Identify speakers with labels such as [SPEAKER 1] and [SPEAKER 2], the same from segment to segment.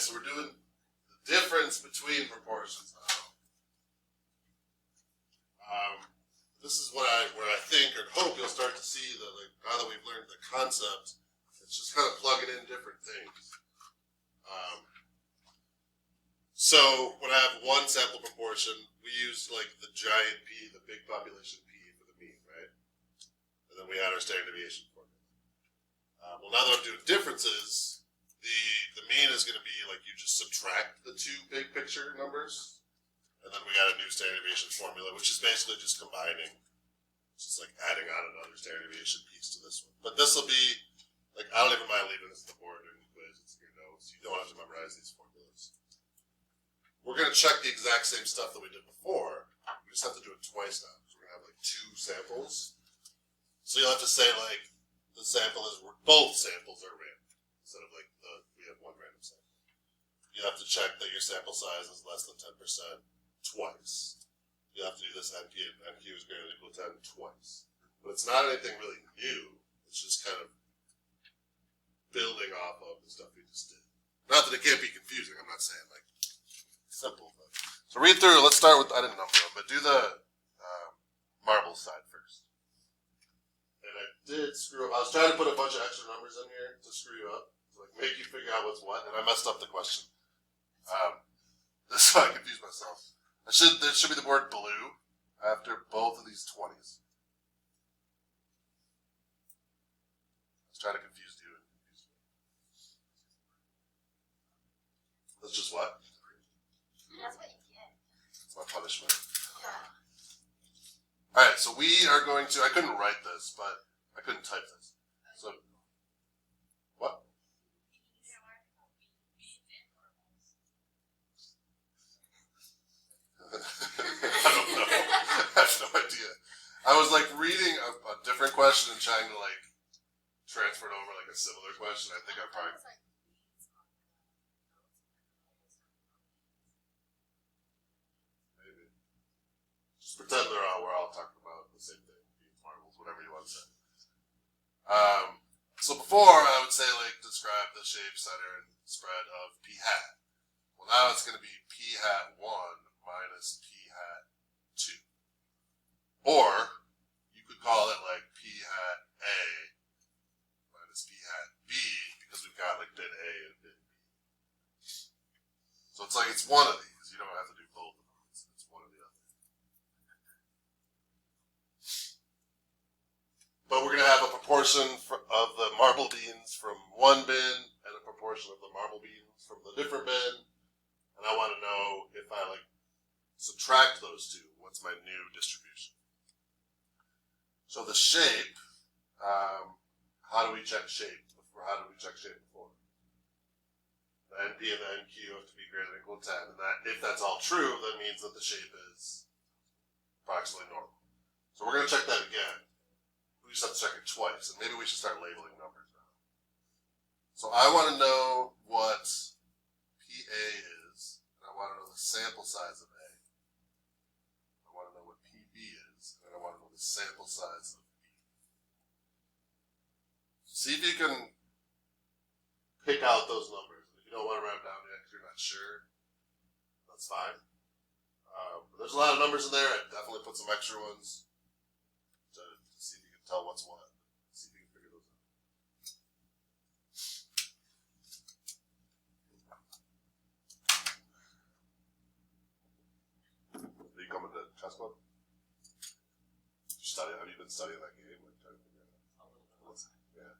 [SPEAKER 1] so we're doing the difference between proportions now. This is where I think or hope you'll start to see that, like, now that we've learned the concept, it's just kind of plugging in different things. So when I have one sample proportion, we use like the giant P, the big population P for the mean, right? And then we add our standard deviation formula. Well, now that I'm doing differences, the mean is going to be like you just subtract the two big picture numbers, and then we got a new standard deviation formula, which is basically just combining. It's just like adding on another standard deviation piece to this one. But this will be, like, I don't even mind leaving this at the board during the quiz. It's in your notes. You don't have to memorize these formulas. We're going to check the exact same stuff that we did before. We just have to do it twice now. So we're going to have, like, two samples. So you'll have to say, like, the sample is, both samples are random. Instead of, like, we have one random sample. You have to check that your sample size is less than 10% twice. You have to do this NQ is greater than or equal to 10 twice. But it's not anything really new. It's just kind of building off of the stuff we just did. Not that it can't be confusing. I'm not saying, like, simple. But. So read through. Let's start with, I didn't number them, but do the marble side first. And I did screw up. I was trying to put a bunch of extra numbers in here to screw you up. To, like, make you figure out what's what. And I messed up the question. This is why I confused myself. There should be the word blue after both of these 20s. I was trying to confuse you and confuse me. That's just what?
[SPEAKER 2] That's what you get.
[SPEAKER 1] It's my punishment. Alright, so we are going to, I couldn't write this, but I couldn't type this. So, what? I don't know. I have no idea. I was like reading a different question and trying to like transfer it over like a similar question. I think I probably maybe just pretend we're all talking about the same thing, beans, marbles, whatever you want to say. So before I would say like describe the shape, center, and spread of p hat. Well, now it's going to be p hat 1 minus p hat 2. Or you could call it like p hat A minus p hat B because we've got like bit A and bit B. So it's like it's one of these. You don't have to do both of them. It's one or the other. But we're going to have a proportion of the marble beans from one bin and a proportion of the marble beans from the different bin. And I want to know if I like subtract those two, what's my new distribution? So the shape, how do we check shape? How did we check shape before? The NP and the NQ have to be greater than or equal to 10, and that, if that's all true, that means that the shape is approximately normal. So we're going to check that again. We just have to check it twice, and maybe we should start labeling numbers now. So I want to know what PA is, and I want to know the sample size of A. I want to know what PB is, and I want to know the sample size of B. See if you can pick out those numbers. If you don't want to write them down yet because you're not sure, that's fine. But there's a lot of numbers in there. I definitely put some extra ones to see if you can tell what's what. See if you can figure those out. Are you coming to chess club? Have you been studying that game? Like trying to figure it out? Yeah.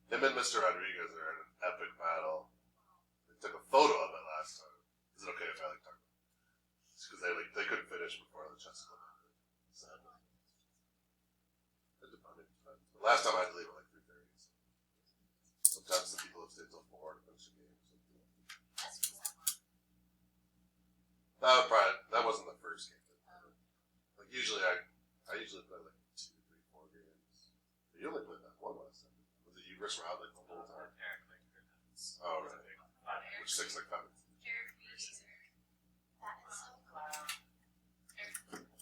[SPEAKER 1] Him and Mr. Rodriguez are in an epic battle. They took a photo of it last time. Is it okay if I like talk about it? It's because they couldn't finish before the chess club. Sadly. Last time I had to leave at like 3:30. Sometimes the people have stayed till 4 to finish the game. That wasn't the first game. Like usually I usually play like 2, 3, 4 games. But you only played that one last time. Was it you versus Rob like the whole time? Oh right. Which 6 like 5 minutes.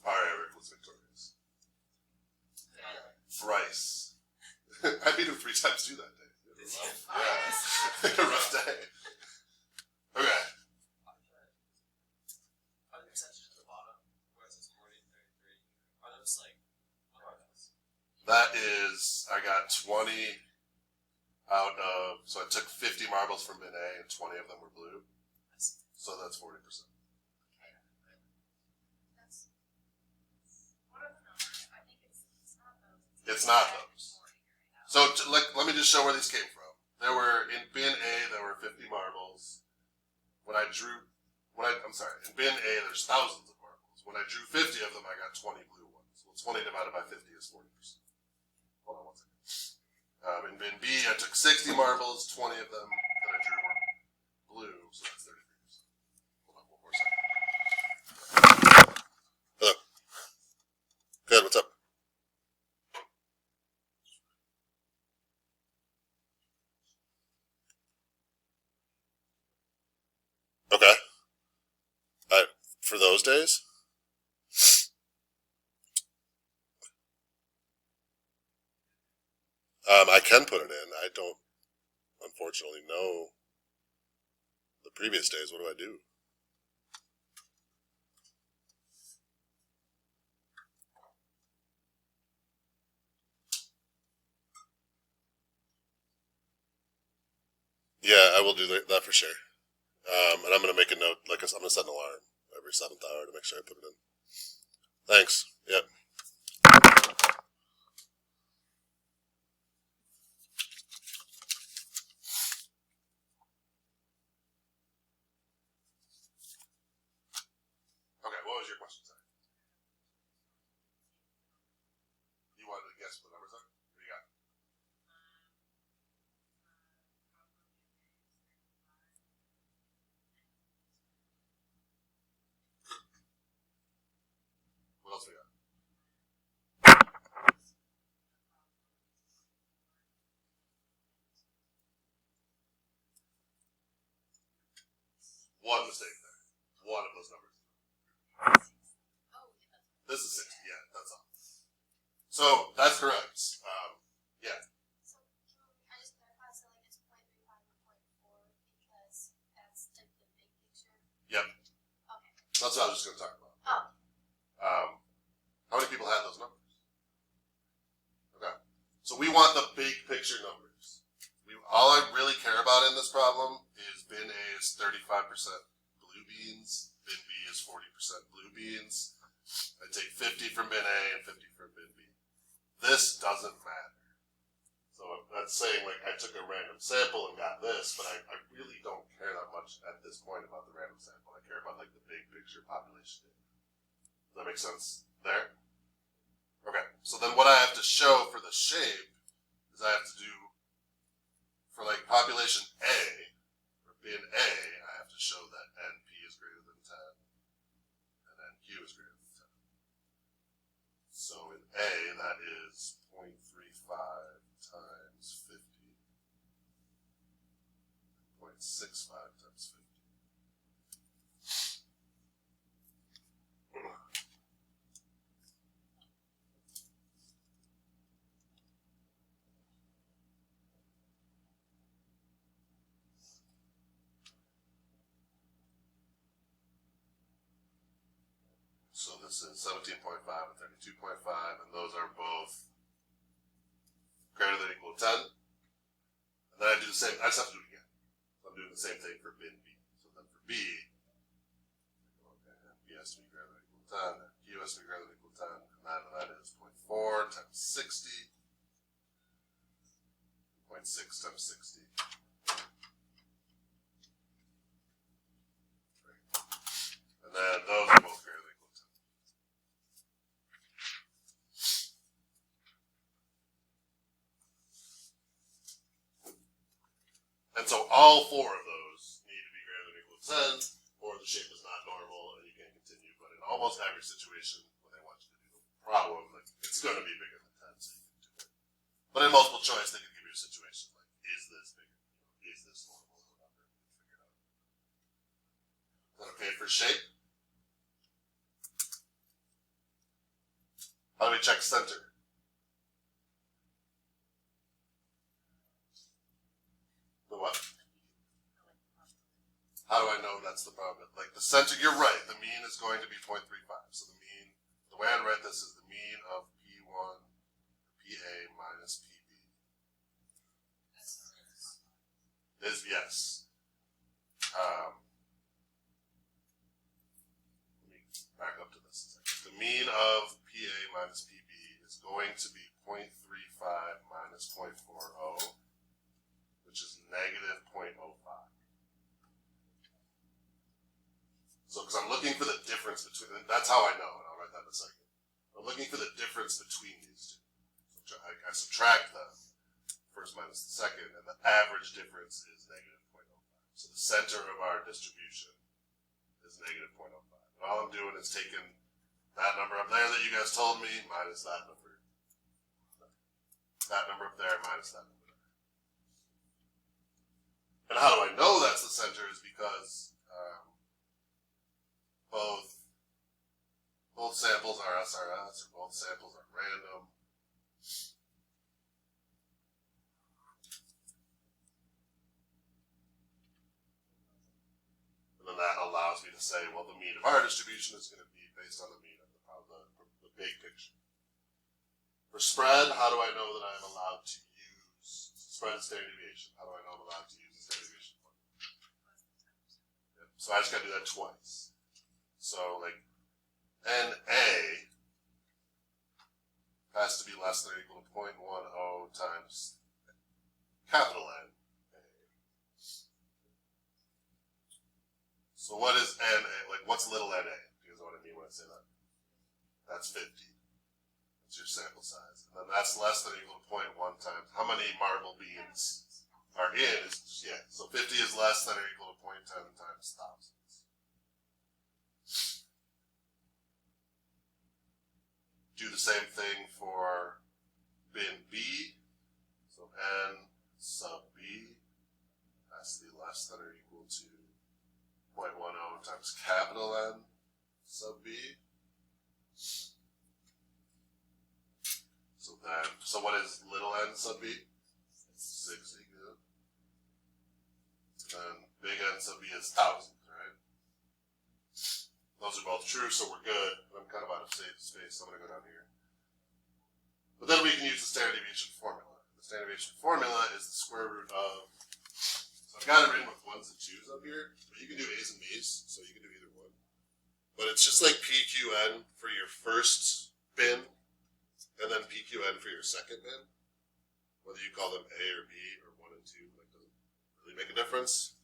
[SPEAKER 1] Our Eric was victorious. Thrice. I beat him 3 times too that day. Yeah. Rough day. Okay.
[SPEAKER 3] Are the percentages at the bottom where it says 40, 33? Are those like, what are those?
[SPEAKER 1] That is, I got 20 out of, so I took 50 marbles from bin A and 20 of them were blue. So that's 40%.
[SPEAKER 2] That's. What are the numbers? I think it's not those.
[SPEAKER 1] It's not those. So let me just show where these came from. There were, in bin A, there were 50 marbles. I'm sorry, in bin A, there's thousands of marbles. When I drew 50 of them, I got 20 blue ones. Well, 20 divided by 50 is 40%. Hold on one second. In bin B, I took 60 marbles, 20 of them that I drew were blue, so that's 33%. Hold on one more second. Hello. Good, what's up? Okay. For those days? I can put it in. I don't, unfortunately, know the previous days. What do I do? Yeah, I will do that for sure. And I'm going to make a note, I'm going to set an alarm every 7th hour to make sure I put it in. Thanks. Yep. Okay, what was your question, sorry? You wanted to guess what the numbers are? What do you got? What else we got? One mistake there. One of those numbers. This is 60, yeah, that's all. So, that's correct. Yeah.
[SPEAKER 2] So can I just clarify? So like it's 0.35 and 0.4 because that's like the big picture.
[SPEAKER 1] Yep.
[SPEAKER 2] Okay.
[SPEAKER 1] That's what I was just going to talk about.
[SPEAKER 2] Oh.
[SPEAKER 1] How many people had those numbers? Okay. So we want the big picture numbers. All I really care about in this problem is bin A is 35% blue beans, bin B is 40% blue beans. I take 50 from bin A and 50 from bin B. This doesn't matter. So that's saying like I took a random sample and got this, but I really don't care that much at this point about the random sample. I care about like the big picture population data. Does that make sense there? Okay, so then what I have to show for the shape is I have to do, for like population A, or bin A, I have to show that NP is greater than 10, and NQ is greater than 10. So in A, that is 0.35 times 50, 0.65 times 50. So this is 17.5 and 32.5, and those are both greater than or equal to 10. And then I do the same, I just have to do it again. So I'm doing the same thing for bin B. So then for B, B has to be greater than or equal to 10, and Q has to be greater than or equal to 10, and that is 0.4 times 60, 0.6 times 60. And then those are both greater than or equal to 10. And so all four of those need to be greater than or equal to 10, or the shape is not normal and you can't continue. But in almost every situation, when they want you to do the problem, like, it's going to be bigger than 10, so you can do it. But in multiple choice, they can give you a situation like, is this bigger? Is this normal? Whatever. Figure it out. Is that okay for shape? How do we check center? That's the problem. Like the center, you're right. The mean is going to be 0.35. So the mean, the way I write this is the mean of P1, PA minus PB is yes. Let me back up to this a second. The mean of PA minus PB is going to be 0.35 minus 0.40, which is negative 0.05. So, because I'm looking for the difference between, that's how I know, and I'll write that in a second. I'm looking for the difference between these two. So I subtract them, first minus the second, and the average difference is negative 0.05. So the center of our distribution is negative 0.05. And all I'm doing is taking that number up there that you guys told me, minus that number. That number up there, minus that number there. And how do I know that's the center is because both samples are SRS, or both samples are random. And then that allows me to say, well, the mean of our distribution is going to be based on the mean of the big picture. For spread, how do I know that I'm allowed to use spread and standard deviation? How do I know I'm allowed to use the standard deviation formula? Yep. So I just got to do that twice. So like NA has to be less than or equal to 0.10 times capital N. So what is NA? Like what's little NA? Do you know what I mean when I say that? That's 50. That's your sample size. And then that's less than or equal to 0.1 times. How many marble beans are in? Yeah. So 50 is less than or equal to 0.10 times thousands. Do the same thing for bin B. So N sub B has to be less than or equal to 0.10 times capital N sub B. So what is little n sub B? 60, good. And big N sub B is thousands, right? Those are both true, so we're good. I'm kind of out of space, so I'm going to go down here. But then we can use the standard deviation formula. The standard deviation formula is the square root of, so I've got it written with 1s and 2s up here, but you can do A's and B's, so you can do either one. But it's just like PQN for your first bin, and then PQN for your second bin. Whether you call them A or B or 1 and 2, like, doesn't really make a difference.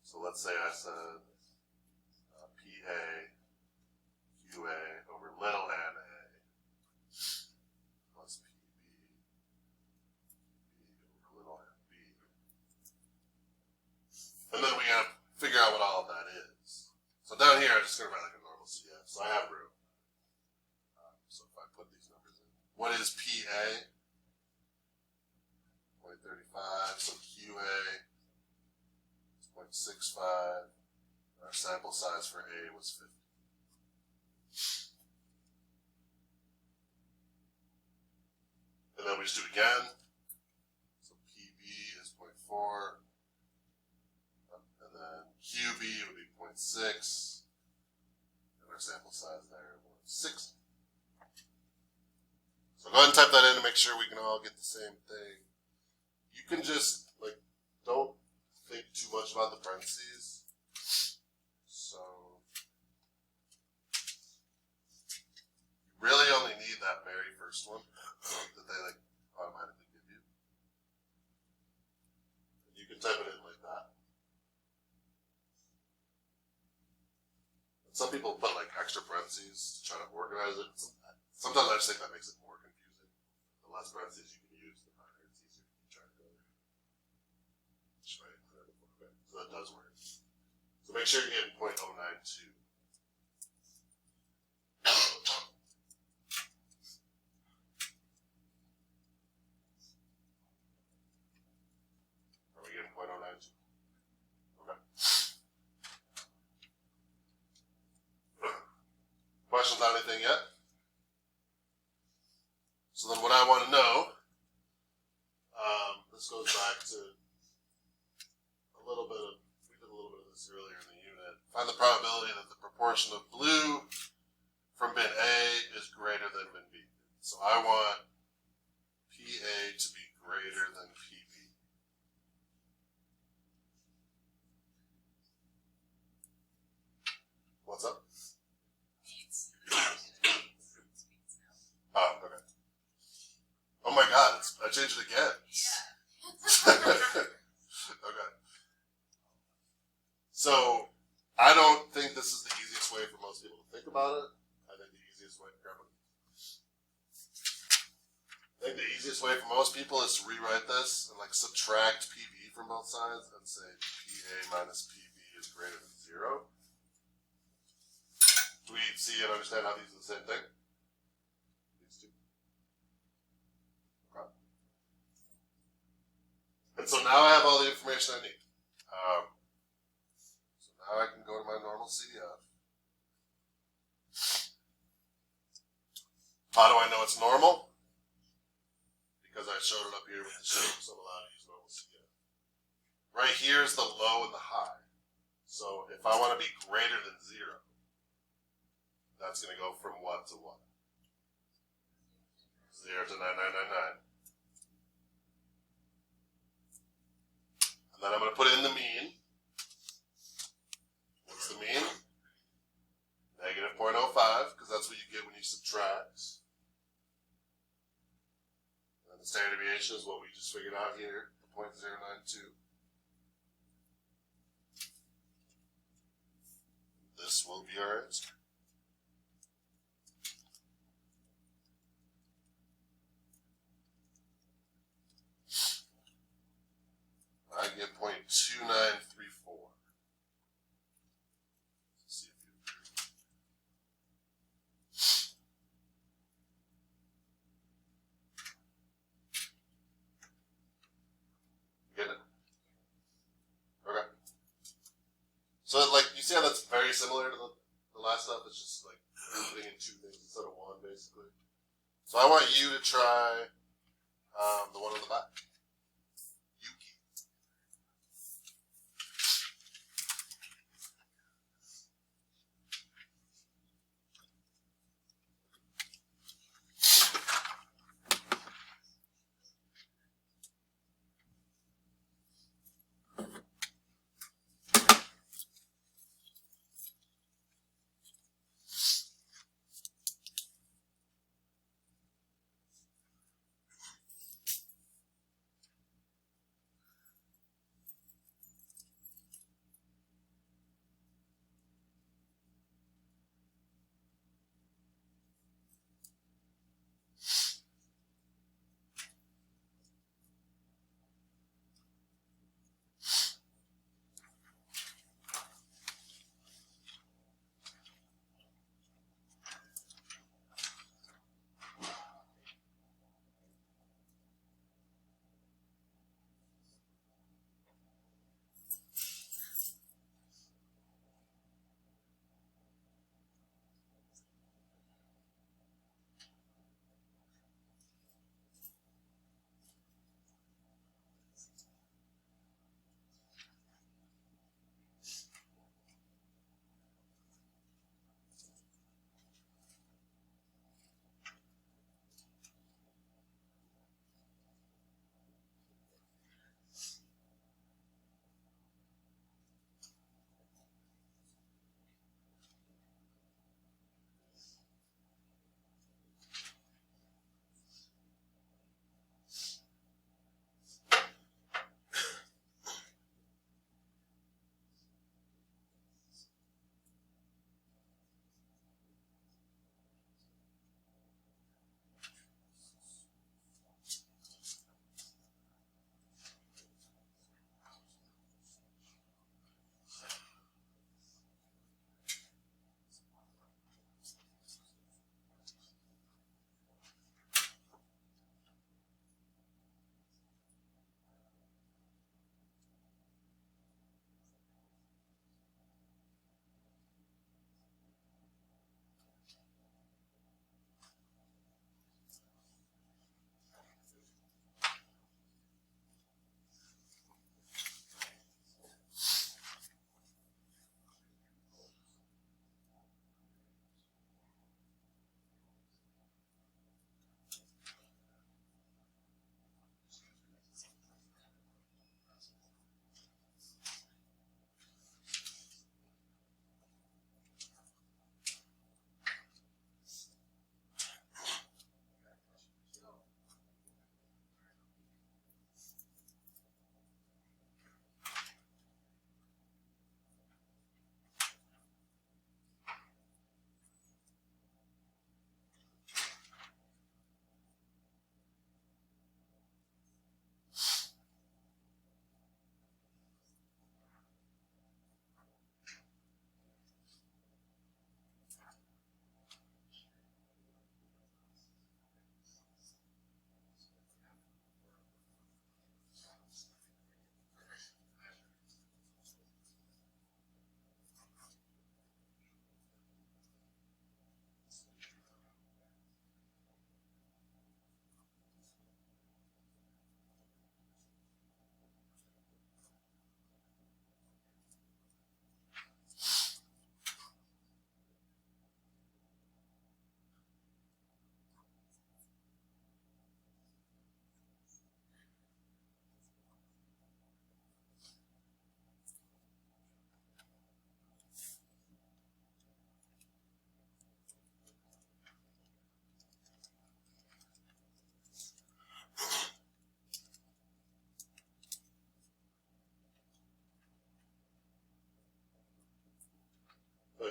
[SPEAKER 1] So let's say I said PA QA over little NA plus PB over little NB. And then we gotta figure out what all of that is. So down here, I'm just gonna write like a normal CF. So I have room. So if I put these numbers in, what is PA? 0.35. So QA is 0.65. Our sample size for A was 50. And then we just do it again. So PB is 0.4. And then QB would be 0.6. And our sample size there was 60. So go ahead and type that in to make sure we can all get the same thing. You can just, like, don't think too much about the parentheses. So you really only need that very first one that they like automatically give you. And you can type it in like that. And some people put like extra parentheses to try to organize it. Sometimes I just think that makes it more confusing. The less parentheses you can use, the harder it's easier to keep track of. Right. So that does work. So make sure you're getting 0.092. Are we getting 0.092? Okay. Questions on anything yet? So then what I want to know, this goes back to little bit of this earlier in the unit. Find the probability that the proportion of blue from bin A is greater than bin B. So I want PA to be greater than PB. What's up? Oh, okay. Oh my god, I changed it again. Okay. So, I don't think this is the easiest way for most people to think about it. I think the easiest way for most people is to rewrite this and like subtract PB from both sides and say PA minus PB is greater than 0. Do we see and understand how these are the same thing? These two. Okay. And so now I have all the information I need. So now I can go to my normal CDF. How do I know it's normal? Because I showed it up here with the shape, so I'm allowed to use normal CDF. Right here is the low and the high. So if I want to be greater than 0, that's going to go from what to what? 0 to 9999. And then I'm going to put in the mean. What's the mean? Negative 0.05, because that's what you get when you subtract. And the standard deviation is what we just figured out here, 0.092. This will be our answer. I get 0.2934. See if you agree. Get it? Okay. So, like, you see how that's very similar to the last stuff? It's just like putting in 2 things instead of 1, basically. So I want you to try the one on the back. Yuki.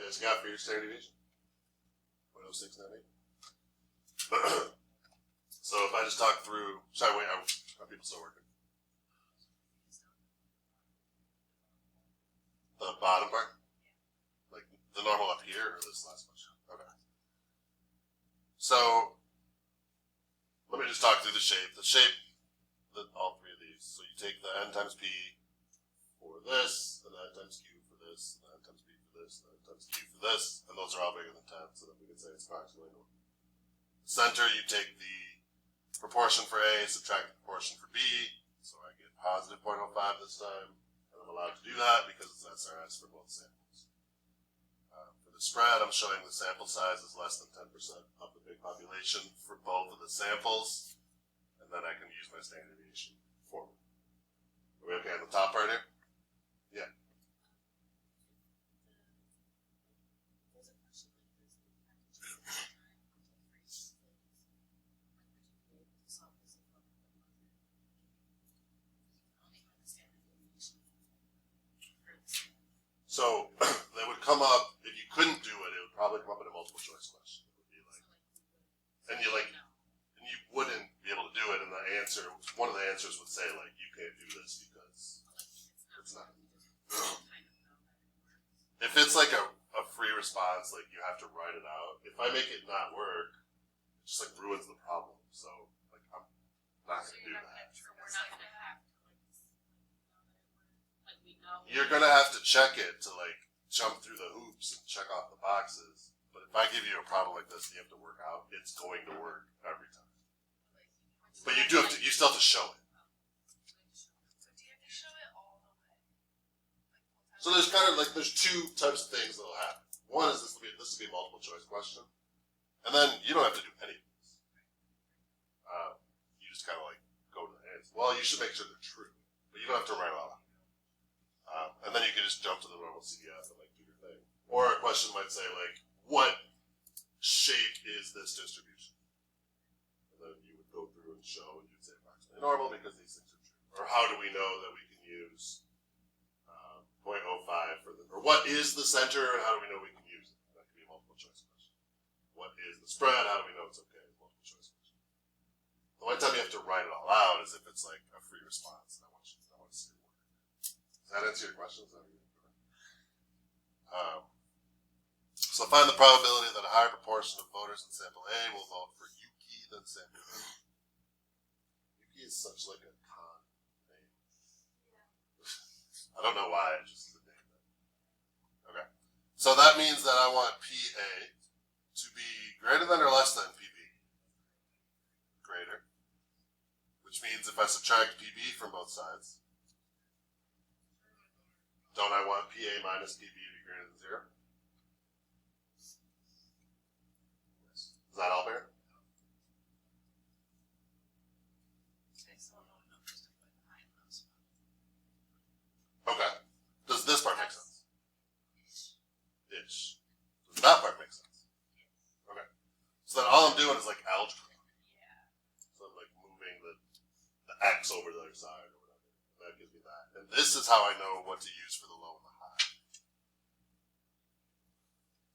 [SPEAKER 1] guys got for your standard deviation? 0.0698. So if I just talk through, sorry, wait, are people still working? The bottom part? Like the normal up here or this last question? Okay. So let me just talk through the shape. All three of these. So you take the n times p for this, and the n times q for this, and the n times p for this, and the n times q for this, and those are all bigger than 10, so then we can say it's approximately normal. Center, you take the proportion for A, subtract the proportion for B, so I get positive 0.05 this time, and I'm allowed to do that because it's SRS for both samples. For the spread, I'm showing the sample size is less than 10% of the big population for both of the samples, and then I can use my standard deviation formula. Are we okay on the top part here? Yeah. So that would come up, if you couldn't do it, it would probably come up in a multiple choice question. It would be like, and you wouldn't be able to do it, and the answer, one of the answers would say like, you can't do this because it's not. If it's like a free response, like you have to write it out. If I make it not work, it just like ruins the problem. So like I'm not gonna do that. You're gonna have to check it to like jump through the hoops and check off the boxes. But if I give you a problem like this, you have to work out. It's going to work every time. But you still have to show it.
[SPEAKER 4] So do you have to show it all the way?
[SPEAKER 1] So there's kind of like there's two types of things that'll happen. One is this will be a multiple choice question, and then you don't have to do any of these. You just kind of like go to the answer. Well, you should make sure they're true, but you don't have to write it all out. And then you can just jump to the normal CDF and like do your thing. Or a question might say like, what shape is this distribution? And then you would go through and show, and you'd say approximately normal because these things are true. Or how do we know that we can use 0.05 for the, or what is the center and how do we know we can use it? That could be a multiple choice question. What is the spread? How do we know it's okay? Multiple choice question. The only time you have to write it all out is if it's like a free response. And I want to see it work. Does that answer your question? So find the probability that a higher proportion of voters in sample A will vote for Yuki than sample B. Yuki is such like a con name. I don't know why, it's just the name. Okay. So that means that I want PA to be greater than or less than PB. Greater. Which means if I subtract PB from both sides, don't I want PA minus PB to be greater than 0? Is that all fair? Okay. Does this part make sense? Ish. Does that part make sense? Okay. So then all I'm doing is like algebra. So I'm like moving the X over to the other side or whatever. That gives me that. And this is how I know what to use for the low and the high.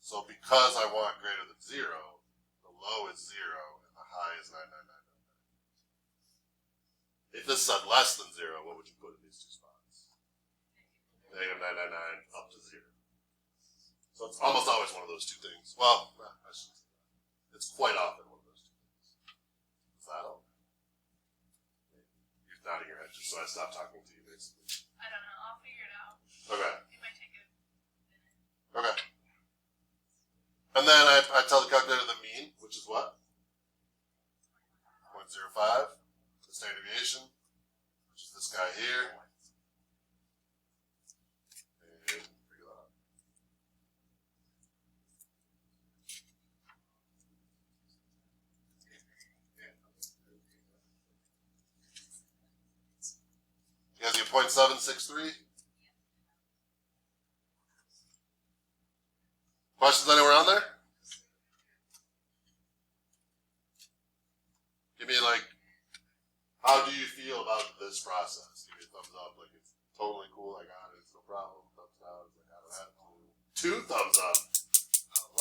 [SPEAKER 1] So because I want greater than 0, the low is 0 and the high is 99999. If this said less than 0, what would you put in these two spots? Negative 999 up to 0. So it's almost always one of those two things. Well, I shouldn't say that. It's quite often one of those two things. Is that all? You're nodding your head just so I stop talking to you, basically.
[SPEAKER 4] I don't know. I'll figure it out.
[SPEAKER 1] Okay.
[SPEAKER 4] It might take a minute.
[SPEAKER 1] Okay. And then I tell the calculator the mean, which is what? 0.05. The standard deviation, which is this guy here. And figure that out. You guys get 0.763? Questions anywhere on there? Give me like, how do you feel about this process? Give me a thumbs up, like it's totally cool, I got it, it's no problem. Thumbs down, it's like I don't have to. 2 thumbs up.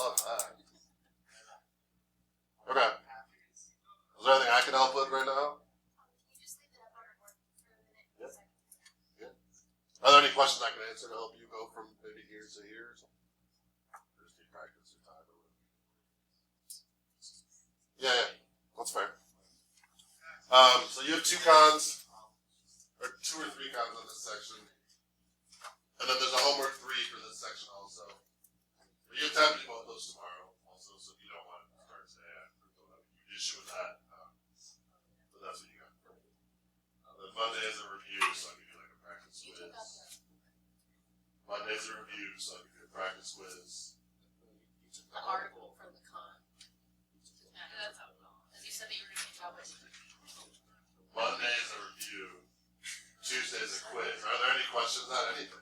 [SPEAKER 1] Love that. Okay. Is there anything I can help with right now?
[SPEAKER 2] Can you just leave it up on our board for a minute?
[SPEAKER 1] Yep.
[SPEAKER 2] Second.
[SPEAKER 1] Are there any questions I can answer to help you go from maybe here to here or something? Or just need practice or time or whatever? Yeah, that's fair. So you have 2 cons, or 2 or 3 cons on this section. And then there's a homework 3 for this section also. But you have time to do both those tomorrow also, so if you don't want to start today, I don't have an issue with that. But that's what you got. Then Monday is a review, so I'll give you like a practice
[SPEAKER 2] You took out
[SPEAKER 1] quiz. Monday's a review, so I'll give you a practice quiz.
[SPEAKER 5] The article from the con. Yeah, that's how it was. As you said that you were going to talk about.
[SPEAKER 1] Monday is a review. Tuesday is a quiz. Are there any questions on anything?